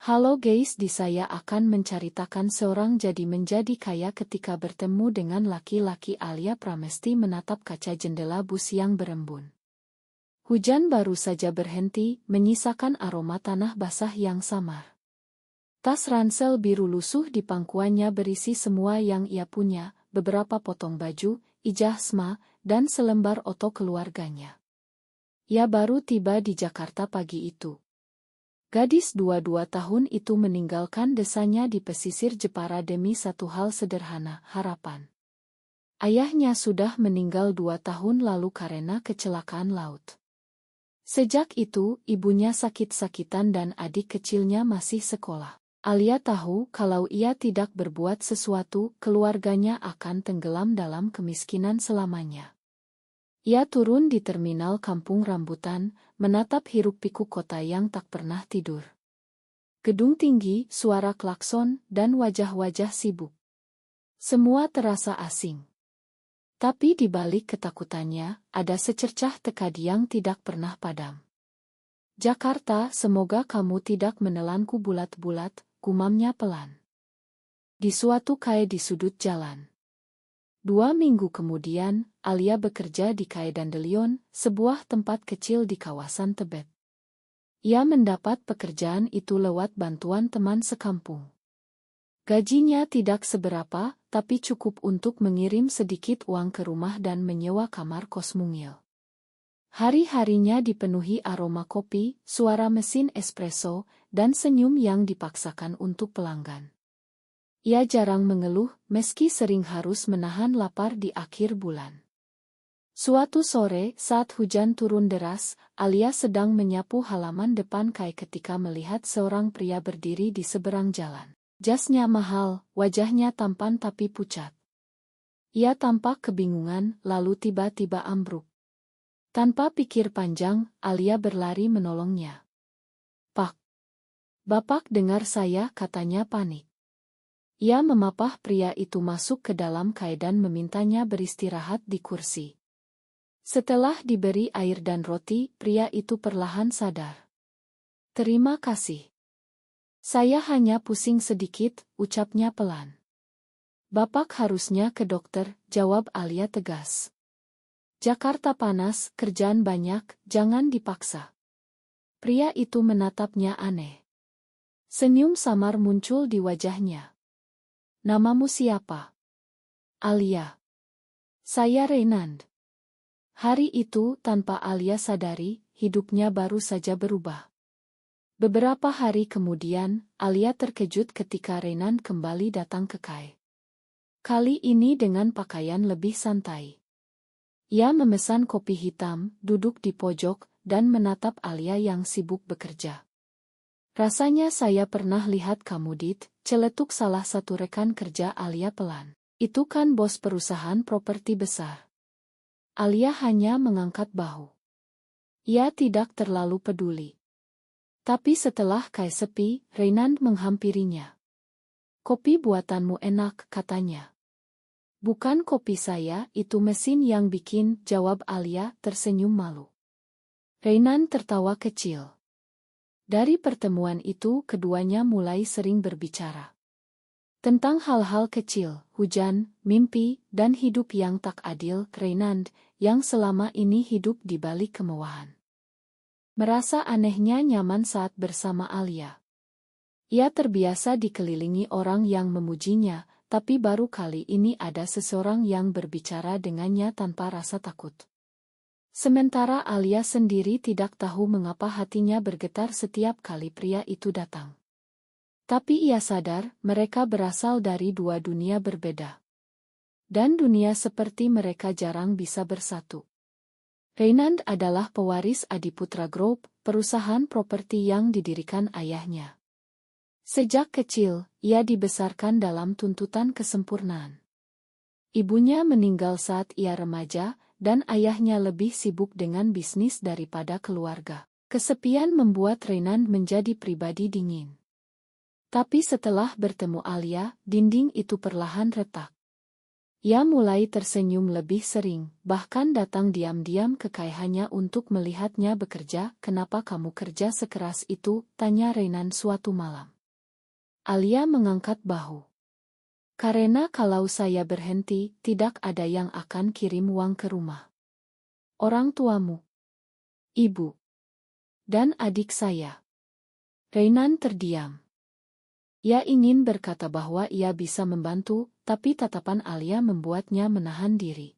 Halo guys, di saya akan menceritakan seorang jadi menjadi kaya ketika bertemu dengan laki-laki. Alia Pramesti menatap kaca jendela bus yang berembun. Hujan baru saja berhenti, menyisakan aroma tanah basah yang samar. Tas ransel biru lusuh di pangkuannya berisi semua yang ia punya, beberapa potong baju, ijazah, dan selembar foto keluarganya. Ia baru tiba di Jakarta pagi itu. Gadis 22 tahun itu meninggalkan desanya di pesisir Jepara demi satu hal sederhana, harapan. Ayahnya sudah meninggal 2 tahun lalu karena kecelakaan laut. Sejak itu, ibunya sakit-sakitan dan adik kecilnya masih sekolah. Alia tahu kalau ia tidak berbuat sesuatu, keluarganya akan tenggelam dalam kemiskinan selamanya. Ia turun di terminal Kampung Rambutan, menatap hiruk-pikuk kota yang tak pernah tidur. Gedung tinggi, suara klakson, dan wajah-wajah sibuk. Semua terasa asing. Tapi di balik ketakutannya, ada secercah tekad yang tidak pernah padam. Jakarta, semoga kamu tidak menelanku bulat-bulat, gumamnya pelan. Di suatu kai di sudut jalan. 2 minggu kemudian, Alia bekerja di Kai Dandelion, sebuah tempat kecil di kawasan Tebet. Ia mendapat pekerjaan itu lewat bantuan teman sekampung. Gajinya tidak seberapa, tapi cukup untuk mengirim sedikit uang ke rumah dan menyewa kamar kos mungil. Hari-harinya dipenuhi aroma kopi, suara mesin espresso, dan senyum yang dipaksakan untuk pelanggan. Ia jarang mengeluh, meski sering harus menahan lapar di akhir bulan. Suatu sore, saat hujan turun deras, Alia sedang menyapu halaman depan Kai ketika melihat seorang pria berdiri di seberang jalan. Jasnya mahal, wajahnya tampan tapi pucat. Ia tampak kebingungan, lalu tiba-tiba ambruk. Tanpa pikir panjang, Alia berlari menolongnya. "Pak, Bapak dengar saya," katanya panik. Ia memapah pria itu masuk ke dalam Kai dan memintanya beristirahat di kursi. Setelah diberi air dan roti, pria itu perlahan sadar. "Terima kasih. Saya hanya pusing sedikit," ucapnya pelan. "Bapak harusnya ke dokter," jawab Alia tegas. "Jakarta panas, kerjaan banyak, jangan dipaksa." Pria itu menatapnya aneh. Senyum samar muncul di wajahnya. "Namamu siapa?" "Alia." "Saya Renand." Hari itu, tanpa Alia sadari, hidupnya baru saja berubah. Beberapa hari kemudian, Alia terkejut ketika Renand kembali datang ke Kai. Kali ini dengan pakaian lebih santai. Ia memesan kopi hitam, duduk di pojok, dan menatap Alia yang sibuk bekerja. "Rasanya saya pernah lihat kamu, Dit," celetuk salah satu rekan kerja Alia pelan. "Itu kan bos perusahaan properti besar." Alia hanya mengangkat bahu. Ia tidak terlalu peduli. Tapi setelah Kai sepi, Renand menghampirinya. "Kopi buatanmu enak," katanya. "Bukan kopi saya, itu mesin yang bikin," jawab Alia tersenyum malu. Renand tertawa kecil. Dari pertemuan itu, keduanya mulai sering berbicara. Tentang hal-hal kecil, hujan, mimpi, dan hidup yang tak adil. Renand, yang selama ini hidup di balik kemewahan, merasa anehnya nyaman saat bersama Alia. Ia terbiasa dikelilingi orang yang memujinya, tapi baru kali ini ada seseorang yang berbicara dengannya tanpa rasa takut. Sementara Alia sendiri tidak tahu mengapa hatinya bergetar setiap kali pria itu datang. Tapi ia sadar, mereka berasal dari 2 dunia berbeda. Dan dunia seperti mereka jarang bisa bersatu. Renand adalah pewaris Adiputra Group, perusahaan properti yang didirikan ayahnya. Sejak kecil, ia dibesarkan dalam tuntutan kesempurnaan. Ibunya meninggal saat ia remaja, dan ayahnya lebih sibuk dengan bisnis daripada keluarga. Kesepian membuat Renand menjadi pribadi dingin. Tapi setelah bertemu Alia, dinding itu perlahan retak. Ia mulai tersenyum lebih sering, bahkan datang diam-diam ke Kai hanya untuk melihatnya bekerja. "Kenapa kamu kerja sekeras itu?" tanya Renand suatu malam. Alia mengangkat bahu. Karena kalau saya berhenti, tidak ada yang akan kirim uang ke rumah. Orang tuamu, ibu, dan adik saya. Reynan terdiam. Ia ingin berkata bahwa ia bisa membantu, tapi tatapan Alia membuatnya menahan diri.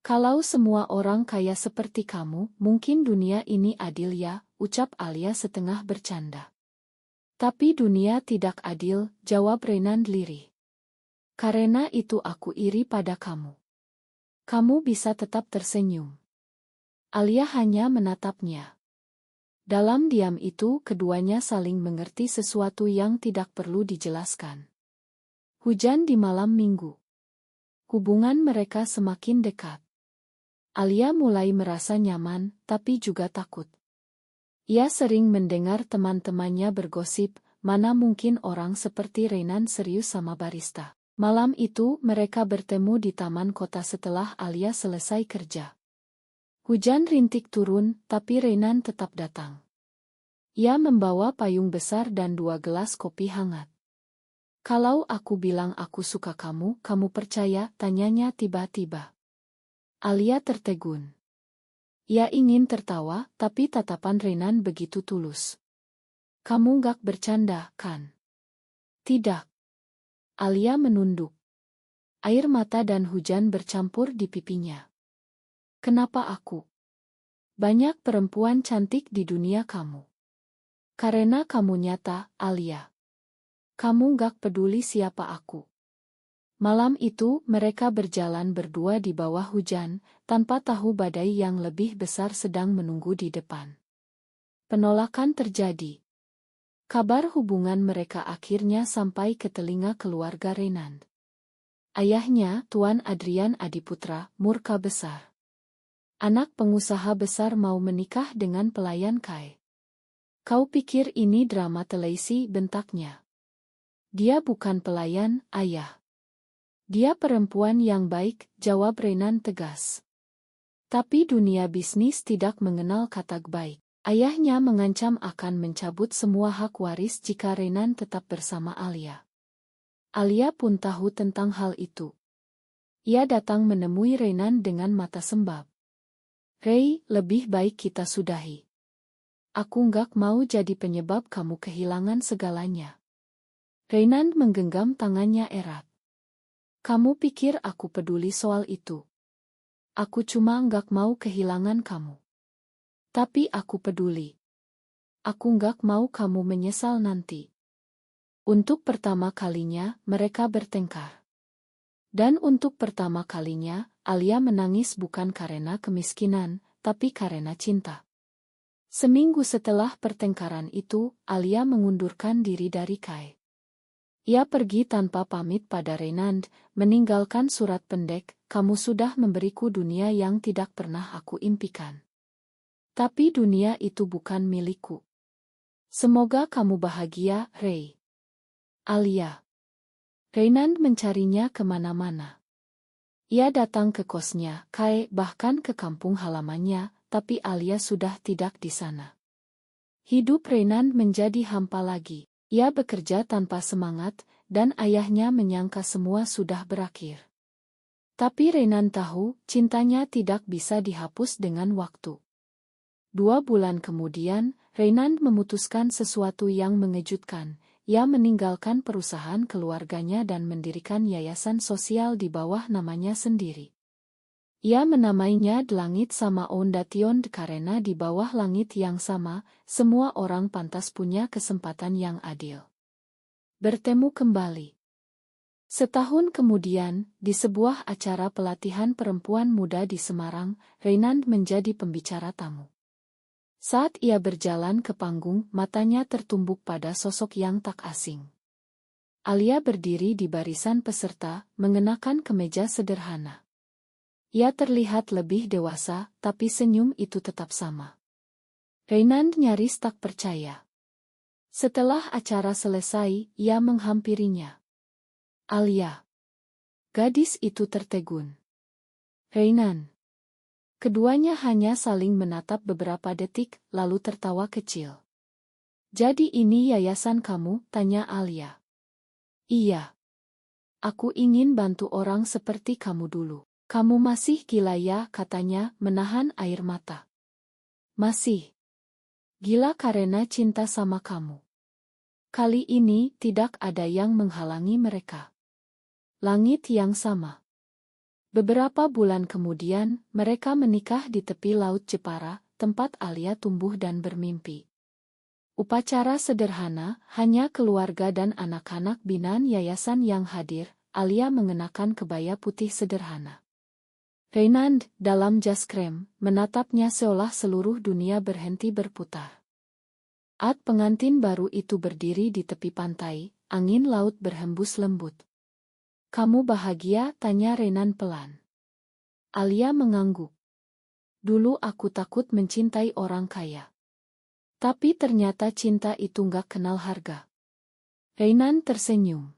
Kalau semua orang kaya seperti kamu, mungkin dunia ini adil ya, ucap Alia setengah bercanda. Tapi dunia tidak adil, jawab Reynan lirih. Karena itu aku iri pada kamu. Kamu bisa tetap tersenyum. Alia hanya menatapnya. Dalam diam itu keduanya saling mengerti sesuatu yang tidak perlu dijelaskan. Hujan di malam minggu. Hubungan mereka semakin dekat. Alia mulai merasa nyaman, tapi juga takut. Ia sering mendengar teman-temannya bergosip, mana mungkin orang seperti Reynan serius sama barista. Malam itu mereka bertemu di taman kota setelah Alia selesai kerja. Hujan rintik turun, tapi Reynan tetap datang. Ia membawa payung besar dan 2 gelas kopi hangat. Kalau aku bilang aku suka kamu, kamu percaya? Tanyanya tiba-tiba. Alia tertegun. Ia ingin tertawa, tapi tatapan Reynan begitu tulus. Kamu gak bercanda, kan? Tidak. Alia menunduk. Air mata dan hujan bercampur di pipinya. Kenapa aku? Banyak perempuan cantik di dunia kamu. Karena kamu nyata, Alia. Kamu gak peduli siapa aku. Malam itu mereka berjalan berdua di bawah hujan, tanpa tahu badai yang lebih besar sedang menunggu di depan. Penolakan terjadi. Kabar hubungan mereka akhirnya sampai ke telinga keluarga Reynan. Ayahnya, Tuan Adrian Adiputra, murka besar. Anak pengusaha besar mau menikah dengan pelayan kaya. Kau pikir ini drama televisi, bentaknya. Dia bukan pelayan, ayah. Dia perempuan yang baik, jawab Reynan tegas. Tapi dunia bisnis tidak mengenal kata baik. Ayahnya mengancam akan mencabut semua hak waris jika Reynan tetap bersama Alia. Alia pun tahu tentang hal itu. Ia datang menemui Reynan dengan mata sembab. Rey, lebih baik kita sudahi. Aku nggak mau jadi penyebab kamu kehilangan segalanya. Reynan menggenggam tangannya erat. Kamu pikir aku peduli soal itu? Aku cuma nggak mau kehilangan kamu. Tapi aku peduli. Aku nggak mau kamu menyesal nanti. Untuk pertama kalinya, mereka bertengkar. Dan untuk pertama kalinya, Alia menangis bukan karena kemiskinan, tapi karena cinta. Seminggu setelah pertengkaran itu, Alia mengundurkan diri dari Kai. Ia pergi tanpa pamit pada Reynan, meninggalkan surat pendek, kamu sudah memberiku dunia yang tidak pernah aku impikan. Tapi dunia itu bukan milikku. Semoga kamu bahagia, Rey. Alia. Reynan mencarinya kemana-mana. Ia datang ke kosnya, Kai, bahkan ke kampung halamannya, tapi Alia sudah tidak di sana. Hidup Reynan menjadi hampa lagi. Ia bekerja tanpa semangat, dan ayahnya menyangka semua sudah berakhir. Tapi Reynan tahu, cintanya tidak bisa dihapus dengan waktu. 2 bulan kemudian, Reynan memutuskan sesuatu yang mengejutkan. Ia meninggalkan perusahaan keluarganya dan mendirikan yayasan sosial di bawah namanya sendiri. Ia menamainya Langit sama Ondation karena di bawah langit yang sama, semua orang pantas punya kesempatan yang adil. Bertemu kembali. Setahun kemudian, di sebuah acara pelatihan perempuan muda di Semarang, Reynan menjadi pembicara tamu. Saat ia berjalan ke panggung, matanya tertumbuk pada sosok yang tak asing. Alia berdiri di barisan peserta, mengenakan kemeja sederhana. Ia terlihat lebih dewasa, tapi senyum itu tetap sama. Reynan nyaris tak percaya. Setelah acara selesai, ia menghampirinya. Alia. Gadis itu tertegun. Reynan. Keduanya hanya saling menatap beberapa detik, lalu tertawa kecil. Jadi ini yayasan kamu, tanya Alia. Iya. Aku ingin bantu orang seperti kamu dulu. Kamu masih gila ya, katanya, menahan air mata. Masih gila karena cinta sama kamu. Kali ini tidak ada yang menghalangi mereka. Langit yang sama. Beberapa bulan kemudian, mereka menikah di tepi Laut Jepara, tempat Alia tumbuh dan bermimpi. Upacara sederhana, hanya keluarga dan anak-anak binaan yayasan yang hadir. Alia mengenakan kebaya putih sederhana. Reinand, dalam jas krem, menatapnya seolah seluruh dunia berhenti berputar. Saat pengantin baru itu berdiri di tepi pantai, angin laut berhembus lembut. "Kamu bahagia?" tanya Reinand pelan. Alia mengangguk. "Dulu aku takut mencintai orang kaya. Tapi ternyata cinta itu nggak kenal harga." Reinand tersenyum.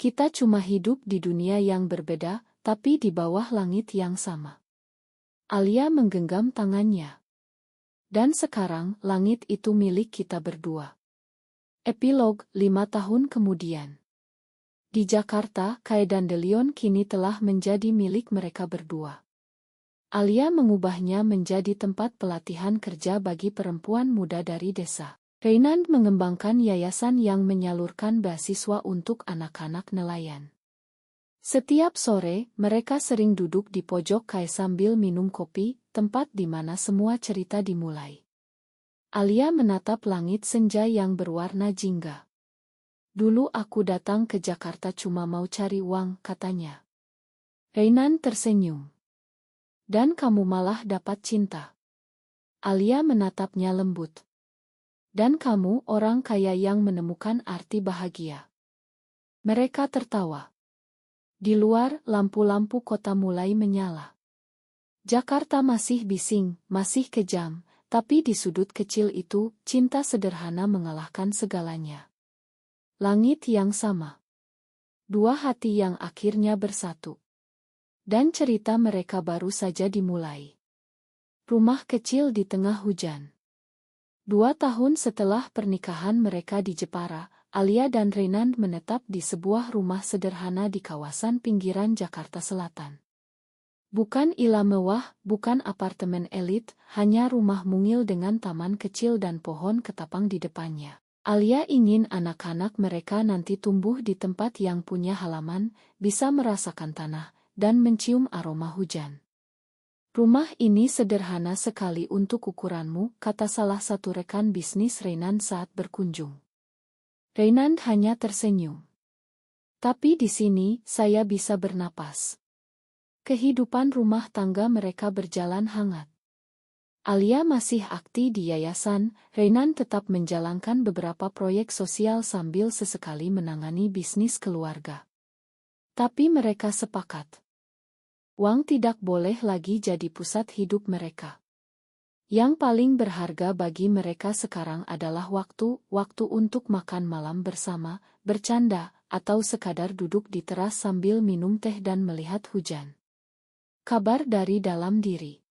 "Kita cuma hidup di dunia yang berbeda, tapi di bawah langit yang sama." Alia menggenggam tangannya. "Dan sekarang, langit itu milik kita berdua." Epilog, 5 tahun kemudian. Di Jakarta, Kai dan Delion kini telah menjadi milik mereka berdua. Alia mengubahnya menjadi tempat pelatihan kerja bagi perempuan muda dari desa. Reinand mengembangkan yayasan yang menyalurkan beasiswa untuk anak-anak nelayan. Setiap sore, mereka sering duduk di pojok kai sambil minum kopi, tempat di mana semua cerita dimulai. Alia menatap langit senja yang berwarna jingga. "Dulu aku datang ke Jakarta cuma mau cari uang," katanya. Reinand tersenyum. "Dan kamu malah dapat cinta." Alia menatapnya lembut. "Dan kamu orang kaya yang menemukan arti bahagia." Mereka tertawa. Di luar, lampu-lampu kota mulai menyala. Jakarta masih bising, masih kejam, tapi di sudut kecil itu, cinta sederhana mengalahkan segalanya. Langit yang sama. Dua hati yang akhirnya bersatu. Dan cerita mereka baru saja dimulai. Rumah kecil di tengah hujan. 2 tahun setelah pernikahan mereka di Jepara, Alia dan Reinand menetap di sebuah rumah sederhana di kawasan pinggiran Jakarta Selatan. Bukan villa mewah, bukan apartemen elit, hanya rumah mungil dengan taman kecil dan pohon ketapang di depannya. Alia ingin anak-anak mereka nanti tumbuh di tempat yang punya halaman, bisa merasakan tanah, dan mencium aroma hujan. "Rumah ini sederhana sekali untuk ukuranmu," kata salah satu rekan bisnis Reinand saat berkunjung. Reinand hanya tersenyum. "Tapi di sini, saya bisa bernapas." Kehidupan rumah tangga mereka berjalan hangat. Alia masih aktif di yayasan, Reinand tetap menjalankan beberapa proyek sosial sambil sesekali menangani bisnis keluarga. Tapi mereka sepakat. Uang tidak boleh lagi jadi pusat hidup mereka. Yang paling berharga bagi mereka sekarang adalah waktu untuk makan malam bersama, bercanda, atau sekadar duduk di teras sambil minum teh dan melihat hujan. Kabar dari dalam diri.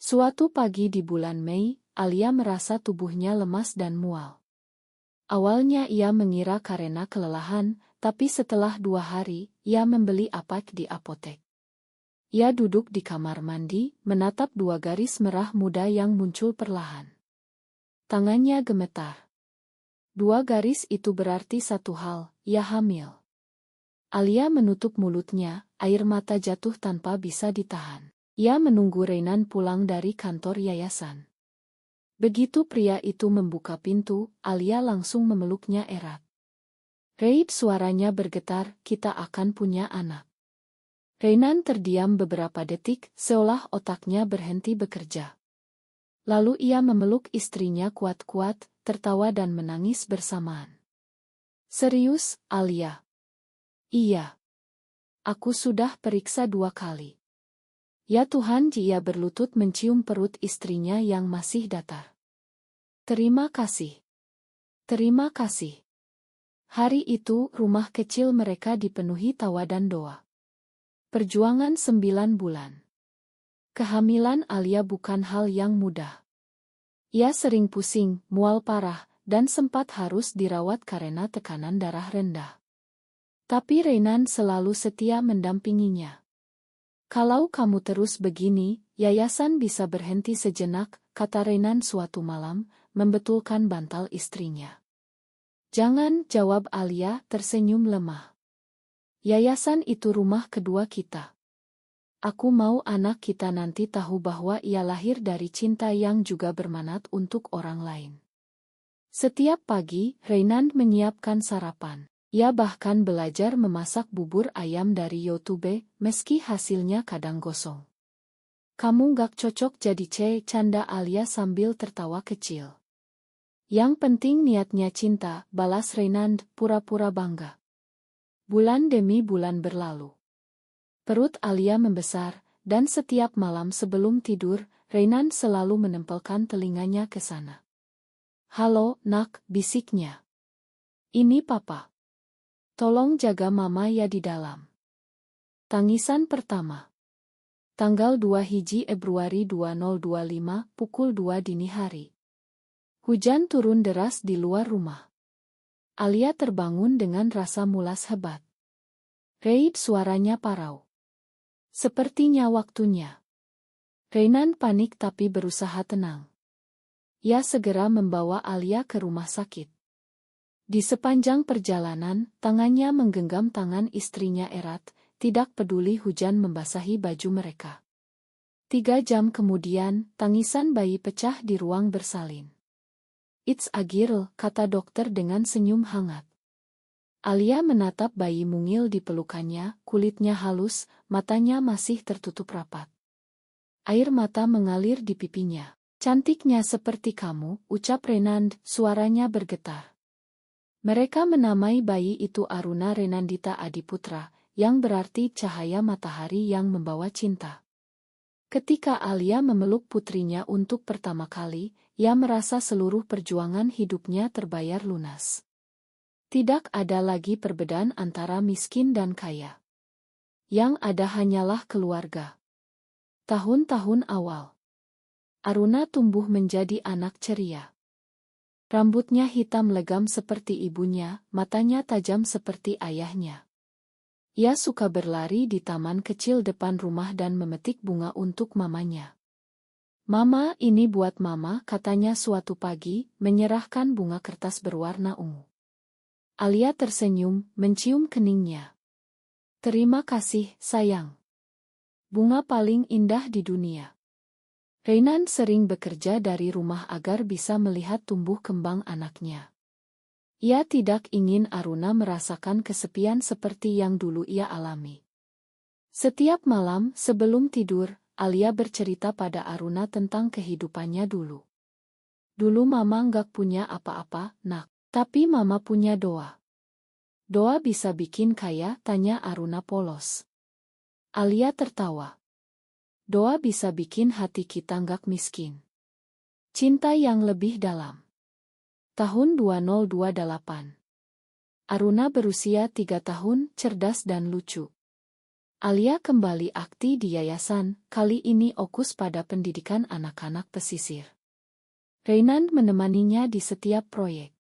Suatu pagi di bulan Mei, Alia merasa tubuhnya lemas dan mual. Awalnya ia mengira karena kelelahan, tapi setelah 2 hari, ia membeli apak di apotek. Ia duduk di kamar mandi, menatap 2 garis merah muda yang muncul perlahan. Tangannya gemetar. 2 garis itu berarti satu hal, ia hamil. Alia menutup mulutnya, air mata jatuh tanpa bisa ditahan. Ia menunggu Reinand pulang dari kantor yayasan. Begitu pria itu membuka pintu, Alia langsung memeluknya erat. "Reid," suaranya bergetar, "kita akan punya anak." Reinand terdiam beberapa detik, seolah otaknya berhenti bekerja. Lalu ia memeluk istrinya kuat-kuat, tertawa dan menangis bersamaan. "Serius, Alia?" "Iya. Aku sudah periksa 2 kali." Ya Tuhan, ia berlutut mencium perut istrinya yang masih datar. "Terima kasih. Terima kasih." Hari itu, rumah kecil mereka dipenuhi tawa dan doa. Perjuangan 9 bulan. Kehamilan Alia bukan hal yang mudah. Ia sering pusing, mual parah, dan sempat harus dirawat karena tekanan darah rendah. Tapi Renan selalu setia mendampinginya. Kalau kamu terus begini, yayasan bisa berhenti sejenak, kata Renan suatu malam, membetulkan bantal istrinya. Jangan, jawab Alia tersenyum lemah. Yayasan itu rumah kedua kita. Aku mau anak kita nanti tahu bahwa ia lahir dari cinta yang juga bermanfaat untuk orang lain. Setiap pagi, Renan menyiapkan sarapan. Ia bahkan belajar memasak bubur ayam dari YouTube, meski hasilnya kadang gosong. Kamu gak cocok jadi canda Alia sambil tertawa kecil. Yang penting niatnya cinta, balas Renan pura-pura bangga. Bulan demi bulan berlalu. Perut Alia membesar, dan setiap malam sebelum tidur, Renan selalu menempelkan telinganya ke sana. Halo, nak, bisiknya. Ini papa. Tolong jaga mama ya di dalam. Tangisan pertama. Tanggal 2 Februari 2025, pukul 2 dini hari. Hujan turun deras di luar rumah. Alia terbangun dengan rasa mulas hebat. Reid, suaranya parau. Sepertinya waktunya. Renan panik tapi berusaha tenang. Ia segera membawa Alia ke rumah sakit. Di sepanjang perjalanan, tangannya menggenggam tangan istrinya erat, tidak peduli hujan membasahi baju mereka. 3 jam kemudian, tangisan bayi pecah di ruang bersalin. It's a girl, kata dokter dengan senyum hangat. Alia menatap bayi mungil di pelukannya, kulitnya halus, matanya masih tertutup rapat. Air mata mengalir di pipinya. Cantiknya seperti kamu, ucap Renan, suaranya bergetar. Mereka menamai bayi itu Aruna Renandita Adiputra, yang berarti cahaya matahari yang membawa cinta. Ketika Alia memeluk putrinya untuk pertama kali, ia merasa seluruh perjuangan hidupnya terbayar lunas. Tidak ada lagi perbedaan antara miskin dan kaya. Yang ada hanyalah keluarga. Tahun-tahun awal. Aruna tumbuh menjadi anak ceria. Rambutnya hitam legam seperti ibunya, matanya tajam seperti ayahnya. Ia suka berlari di taman kecil depan rumah dan memetik bunga untuk mamanya. Mama, ini buat mama, katanya suatu pagi, menyerahkan bunga kertas berwarna ungu. Alia tersenyum, mencium keningnya. Terima kasih, sayang. Bunga paling indah di dunia. Renan sering bekerja dari rumah agar bisa melihat tumbuh kembang anaknya. Ia tidak ingin Aruna merasakan kesepian seperti yang dulu ia alami. Setiap malam, sebelum tidur, Alia bercerita pada Aruna tentang kehidupannya dulu. Dulu mama nggak punya apa-apa, nak. Tapi mama punya doa. Doa bisa bikin kaya, tanya Aruna polos. Alia tertawa. Doa bisa bikin hati kita nggak miskin. Cinta yang lebih dalam. Tahun 2028. Aruna berusia 3 tahun, cerdas dan lucu. Alia kembali aktif di yayasan, kali ini fokus pada pendidikan anak-anak pesisir. Renan menemaninya di setiap proyek.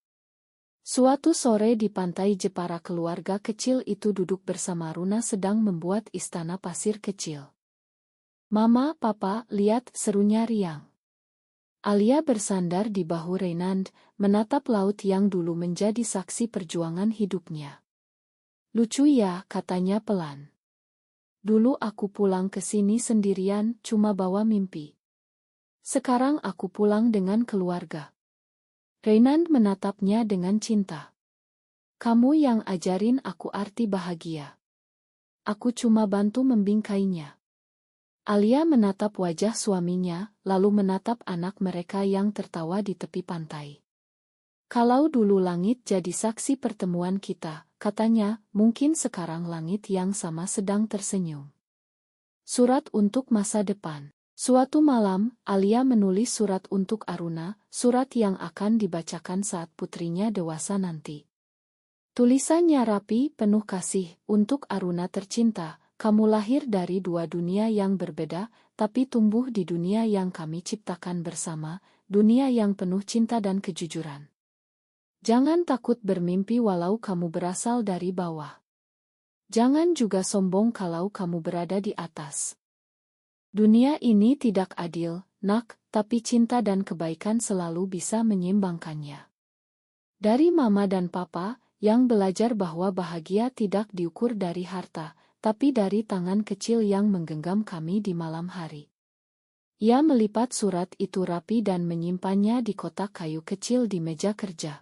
Suatu sore di pantai Jepara, keluarga kecil itu duduk bersama Aruna sedang membuat istana pasir kecil. Mama, papa, lihat, serunya riang. Alia bersandar di bahu Renan, menatap laut yang dulu menjadi saksi perjuangan hidupnya. Lucu ya, katanya pelan. Dulu aku pulang ke sini sendirian, cuma bawa mimpi. Sekarang aku pulang dengan keluarga. Renan menatapnya dengan cinta. Kamu yang ajarin aku arti bahagia. Aku cuma bantu membingkainya. Alia menatap wajah suaminya, lalu menatap anak mereka yang tertawa di tepi pantai. Kalau dulu langit jadi saksi pertemuan kita, katanya, mungkin sekarang langit yang sama sedang tersenyum. Surat untuk masa depan. Suatu malam, Alia menulis surat untuk Aruna, surat yang akan dibacakan saat putrinya dewasa nanti. Tulisannya rapi, penuh kasih, untuk Aruna tercinta, kamu lahir dari 2 dunia yang berbeda, tapi tumbuh di dunia yang kami ciptakan bersama, dunia yang penuh cinta dan kejujuran. Jangan takut bermimpi walau kamu berasal dari bawah. Jangan juga sombong kalau kamu berada di atas. Dunia ini tidak adil, nak, tapi cinta dan kebaikan selalu bisa menyeimbangkannya. Dari Mama dan Papa, yang belajar bahwa bahagia tidak diukur dari harta, tapi dari tangan kecil yang menggenggam kami di malam hari. Ia melipat surat itu rapi dan menyimpannya di kotak kayu kecil di meja kerja.